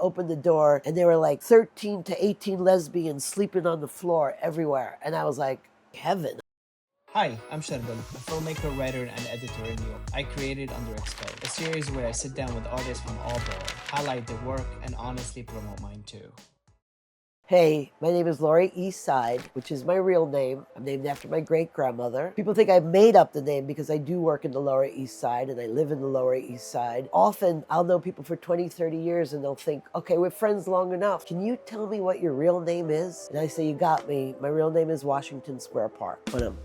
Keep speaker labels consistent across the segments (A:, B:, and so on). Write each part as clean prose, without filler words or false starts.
A: opened the door and there were like 13 to 18 lesbians sleeping on the floor everywhere. And I was like, heaven.
B: Hi, I'm Charbel, a filmmaker, writer, and editor in New York. I created Underexposed, a series where I sit down with artists from all boroughs, highlight their work, and honestly promote mine too.
A: Hey, my name is Lori E.Seid, which is my real name. I'm named after my great-grandmother. People think I made up the name because I do work in the Lower East Side and I live in the Lower East Side. Often, I'll know people for 20, 30 years and they'll think, okay, we're friends long enough. Can you tell me what your real name is? And I say, you got me. My real name is Washington Square Park. Boom.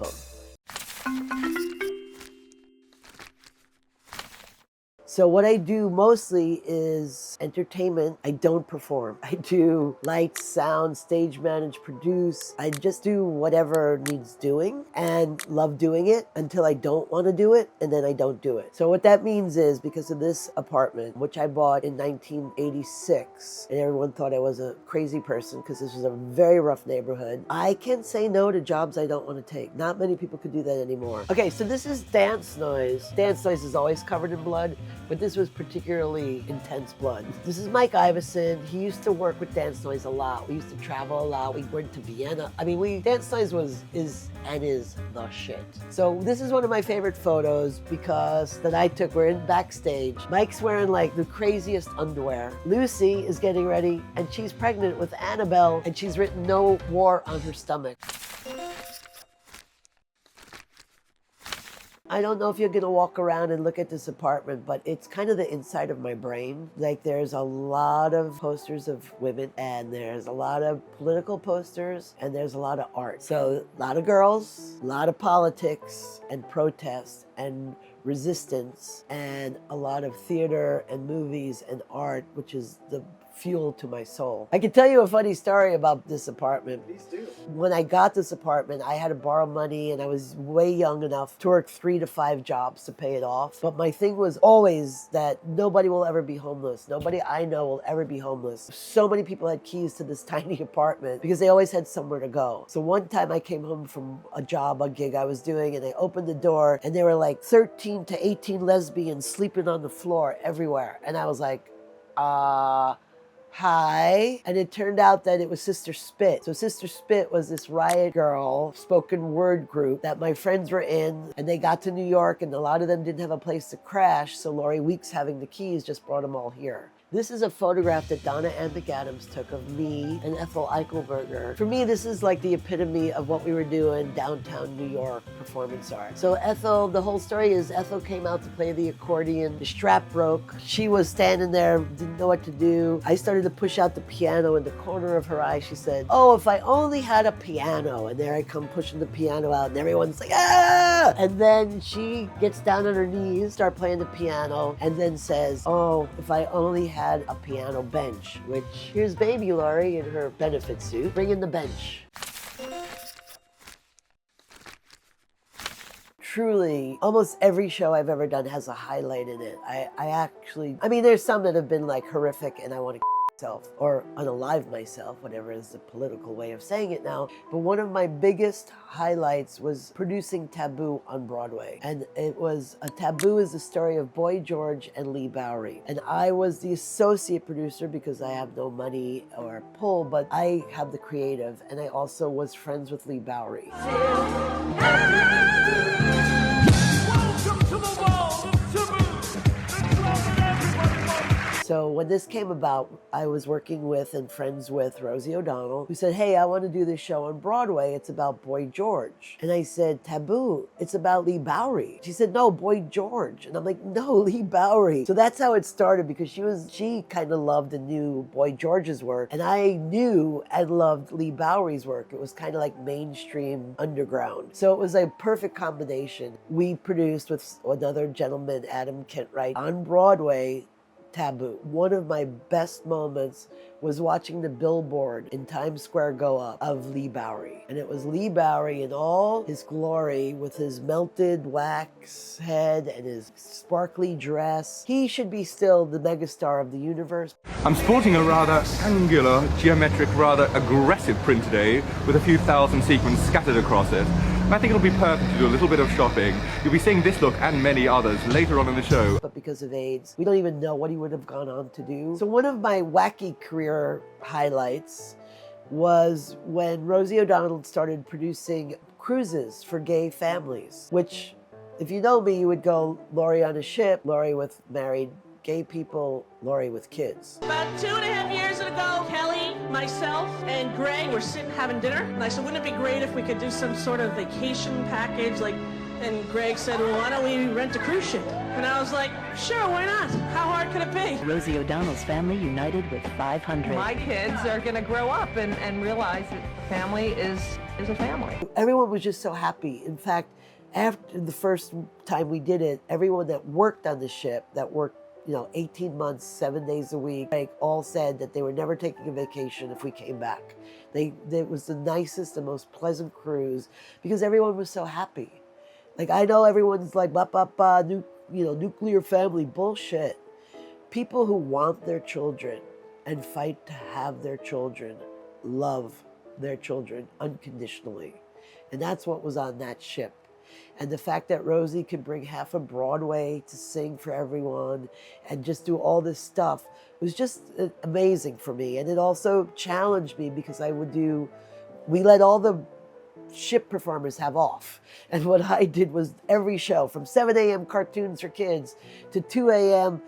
A: So what I do mostly is entertainment. I don't perform. I do lights, sound, stage manage, produce. I just do whatever needs doing and love doing it until I don't want to do it, and then I don't do it. So what that means is, because of this apartment, which I bought in 1986, and everyone thought I was a crazy person because this was a very rough neighborhood, I can say no to jobs I don't want to take. Not many people could do that anymore. Okay, so this is Dance Noise. Dance Noise is always covered in blood, but this was particularly intense blood. This is Mike Iverson. He used to work with Dance Noise a lot. We used to travel a lot. We went to Vienna. I mean, Dance Noise is the shit. So this is one of my favorite photos because that I took. We're in backstage. Mike's wearing like the craziest underwear. Lucy is getting ready and she's pregnant with Annabelle and she's written "No War" on her stomach. I don't know if you're gonna walk around and look at this apartment, but it's kind of the inside of my brain. Like, there's a lot of posters of women and there's a lot of political posters and there's a lot of art. So a lot of girls, a lot of politics and protests and resistance, and a lot of theater and movies and art, which is the fuel to my soul. I can tell you a funny story about this apartment.
C: Please do.
A: When I got this apartment, I had to borrow money and I was way young enough to work 3 to 5 jobs to pay it off. But my thing was always that nobody will ever be homeless. Nobody I know will ever be homeless. So many people had keys to this tiny apartment because they always had somewhere to go. So one time I came home from a gig I was doing, and I opened the door and there were like 13 to 18 lesbians sleeping on the floor everywhere. And I was like, hi. And it turned out that it was Sister Spit. So Sister Spit was this riot girl spoken word group that my friends were in, and they got to New York and a lot of them didn't have a place to crash. So Lori Weeks, having the keys, just brought them all here. This is a photograph that Donna Ann McAdams took of me and Ethel Eichelberger. For me, this is like the epitome of what we were doing downtown New York, performance art. So Ethel, the whole story is Ethel came out to play the accordion. The strap broke. She was standing there, didn't know what to do. I started to push out the piano in the corner of her eye. She said, oh, if I only had a piano. And there I come pushing the piano out and everyone's like, ah! And then she gets down on her knees, start playing the piano, and then says, oh, if I only had a piano bench, which here's baby Lori in her benefit suit. Bring in the bench. Truly, almost every show I've ever done has a highlight in it. I mean, there's some that have been like horrific and I want to myself or unalive myself, whatever is the political way of saying it now. But one of my biggest highlights was producing Taboo on Broadway. And it was, Taboo is the story of Boy George and Lee Bowery. And I was the associate producer because I have no money or pull, but I have the creative. And I also was friends with Lee Bowery. So when this came about, I was working with and friends with Rosie O'Donnell, who said, hey, I want to do this show on Broadway. It's about Boy George. And I said, Taboo, it's about Lee Bowery. She said, no, Boy George. And I'm like, no, Lee Bowery. So that's how it started, because she kind of loved and knew Boy George's work. And I knew and loved Lee Bowery's work. It was kind of like mainstream underground. So it was a perfect combination. We produced with another gentleman, Adam Kentwright, on Broadway, Taboo. One of my best moments was watching the billboard in Times Square go up of Lee Bowery. And it was Lee Bowery in all his glory with his melted wax head and his sparkly dress. He should be still the megastar of the universe.
C: I'm sporting a rather angular, geometric, rather aggressive print today with a few thousand sequins scattered across it. I think it'll be perfect to do a little bit of shopping. You'll be seeing this look and many others later on in the show.
A: But because of AIDS, we don't even know what he would have gone on to do. So one of my wacky career highlights was when Rosie O'Donnell started producing cruises for gay families, which, if you know me, you would go Lori on a ship, Lori with married gay people, Lori with kids.
D: About 2.5 years ago, Kelly, myself, and Greg were sitting having dinner, and I said, wouldn't it be great if we could do some sort of vacation package, like, and Greg said, well, why don't we rent a cruise ship? And I was like, sure, why not? How hard could it be?
E: Rosie O'Donnell's family united with 500.
F: My kids are going to grow up and realize that family is a family.
A: Everyone was just so happy. In fact, after the first time we did it, everyone that worked on the ship, that worked 18 months, 7 days a week, all said that they were never taking a vacation if we came back. It was the nicest and most pleasant cruise because everyone was so happy. Like, I know everyone's like, nuclear family, bullshit. People who want their children and fight to have their children love their children unconditionally. And that's what was on that ship. And the fact that Rosie could bring half of Broadway to sing for everyone and just do all this stuff was just amazing for me. And it also challenged me because we let all the ship performers have off. And what I did was every show from 7 a.m. cartoons for kids to 2 a.m.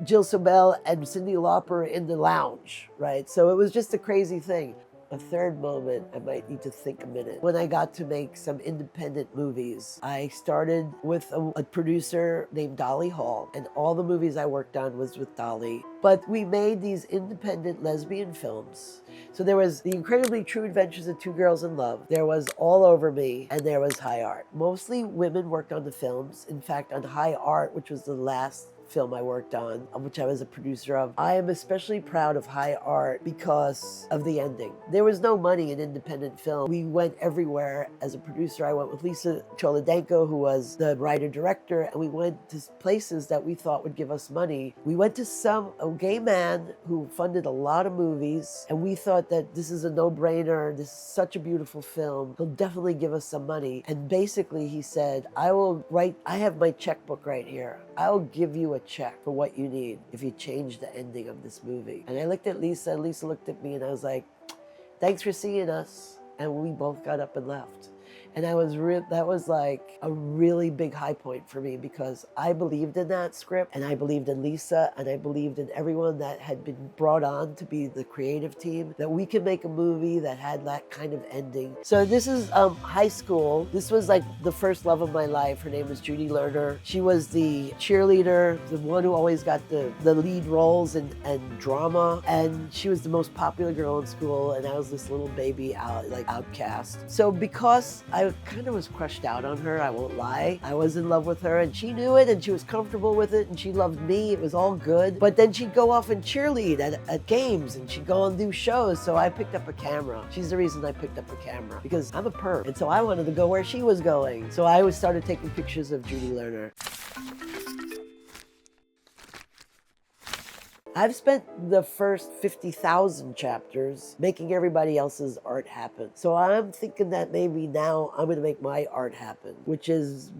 A: Jill Sobel and Cyndi Lauper in the lounge, right? So it was just a crazy thing. A third moment, I might need to think a minute. When I got to make some independent movies, I started with a producer named Dolly Hall, and all the movies I worked on was with Dolly. But we made these independent lesbian films. So there was The Incredibly True Adventures of Two Girls in Love, there was All Over Me, and there was High Art. Mostly women worked on the films. In fact, on High Art, which was the last film I worked on, which I was a producer of, I am especially proud of High Art because of the ending. There was no money in independent film. We went everywhere. As a producer, I went with Lisa Cholodenko, who was the writer-director, and we went to places that we thought would give us money. We went to a gay man who funded a lot of movies, and we thought that this is a no-brainer. This is such a beautiful film. He'll definitely give us some money. And basically he said, I have my checkbook right here. I'll give you a check for what you need if you change the ending of this movie. And I looked at Lisa, and Lisa looked at me, and I was like, thanks for seeing us. And we both got up and left. And that was like a really big high point for me because I believed in that script, and I believed in Lisa, and I believed in everyone that had been brought on to be the creative team, that we could make a movie that had that kind of ending. So this is high school. This was like the first love of my life. Her name was Judy Lerner. She was the cheerleader, the one who always got the lead roles and drama. And she was the most popular girl in school, and I was this little baby outcast. So because I kind of was crushed out on her, I won't lie. I was in love with her, and she knew it, and she was comfortable with it, and she loved me. It was all good. But then she'd go off and cheerlead at games, and she'd go and do shows. So I picked up a camera. She's the reason I picked up a camera, because I'm a perv. And so I wanted to go where she was going. So I started taking pictures of Judy Lerner. I've spent the first 50,000 chapters making everybody else's art happen. So I'm thinking that maybe now I'm gonna make my art happen, which is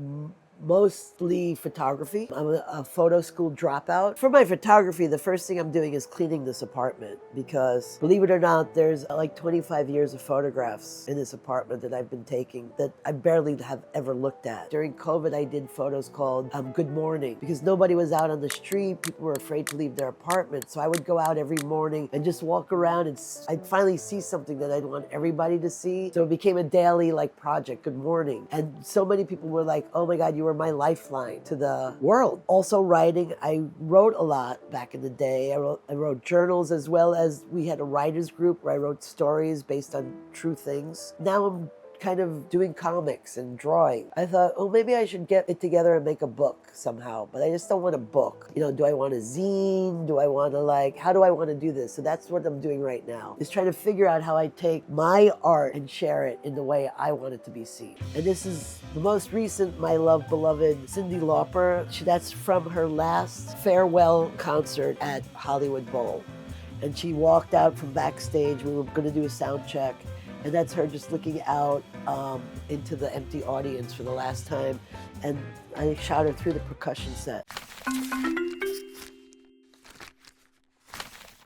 A: mostly photography. I'm a photo school dropout. For my photography, the first thing I'm doing is cleaning this apartment because, believe it or not, there's like 25 years of photographs in this apartment that I've been taking that I barely have ever looked at. During COVID, I did photos called Good Morning because nobody was out on the street. People were afraid to leave their apartment. So I would go out every morning and just walk around, and I'd finally see something that I'd want everybody to see. So it became a daily project, Good Morning. And so many people were like, oh my God, you were my lifeline to the world. Also writing, I wrote a lot back in the day. I wrote journals, as well as we had a writers group where I wrote stories based on true things. Now I'm kind of doing comics and drawing. I thought, oh, maybe I should get it together and make a book somehow, but I just don't want a book. Do I want a zine? Do I want to how do I want to do this? So that's what I'm doing right now, is trying to figure out how I take my art and share it in the way I want it to be seen. And this is the most recent, my beloved Cyndi Lauper. That's from her last farewell concert at Hollywood Bowl. And she walked out from backstage. We were going to do a sound check. And that's her just looking out into the empty audience for the last time. And I shot her through the percussion set.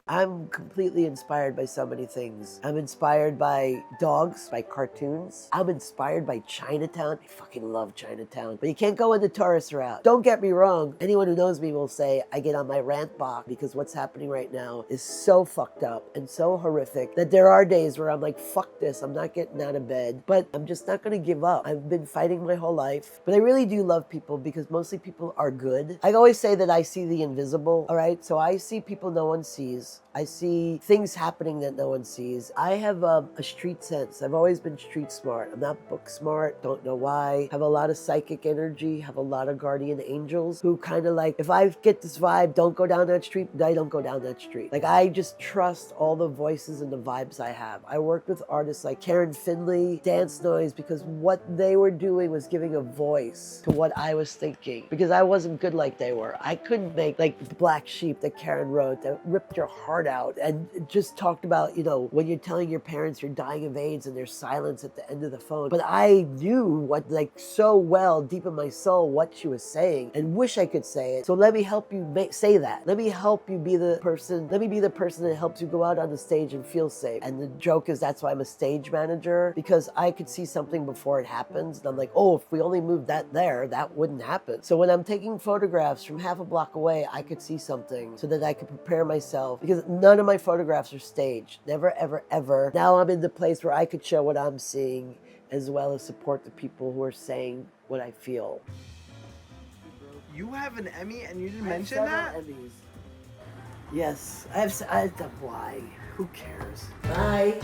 A: I'm completely inspired by so many things. I'm inspired by dogs, by cartoons. I'm inspired by Chinatown. I fucking love Chinatown. But you can't go in the tourist route. Don't get me wrong. Anyone who knows me will say I get on my rant box because what's happening right now is so fucked up and so horrific that there are days where I'm like, fuck this. I'm not getting out of bed. But I'm just not gonna give up. I've been fighting my whole life. But I really do love people because mostly people are good. I always say that I see the invisible, all right? So I see people no one sees. I see things happening that no one sees. I have a street sense. I've always been street smart. I'm not book smart, don't know why. Have a lot of psychic energy, have a lot of guardian angels who kind of like, if I get this vibe, don't go down that street, I don't go down that street. Like I just trust all the voices and the vibes I have. I worked with artists like Karen Finley, Dance Noise, because what they were doing was giving a voice to what I was thinking. Because I wasn't good like they were. I couldn't make like the Black Sheep that Karen wrote that ripped your heart out and just talked about, you know, when you're telling your parents you're dying of AIDS and there's silence at the end of the phone. But I knew what, like, so well deep in my soul what she was saying and wish I could say it. So let me help you say that. Let me help you be the person. Let me be the person that helps you go out on the stage and feel safe. And the joke is that's why I'm a stage manager, because I could see something before it happens. And I'm like, oh, if we only moved that there, that wouldn't happen. So when I'm taking photographs from half a block away, I could see something so that I could prepare myself, because none of my photographs are staged. Never, ever, ever. Now I'm in the place where I could show what I'm seeing as well as support the people who are saying what I feel.
G: You have an Emmy and you didn't
A: I have
G: mention
A: several
G: that?
A: Emmys. Yes, I have. Why? Who cares? Bye.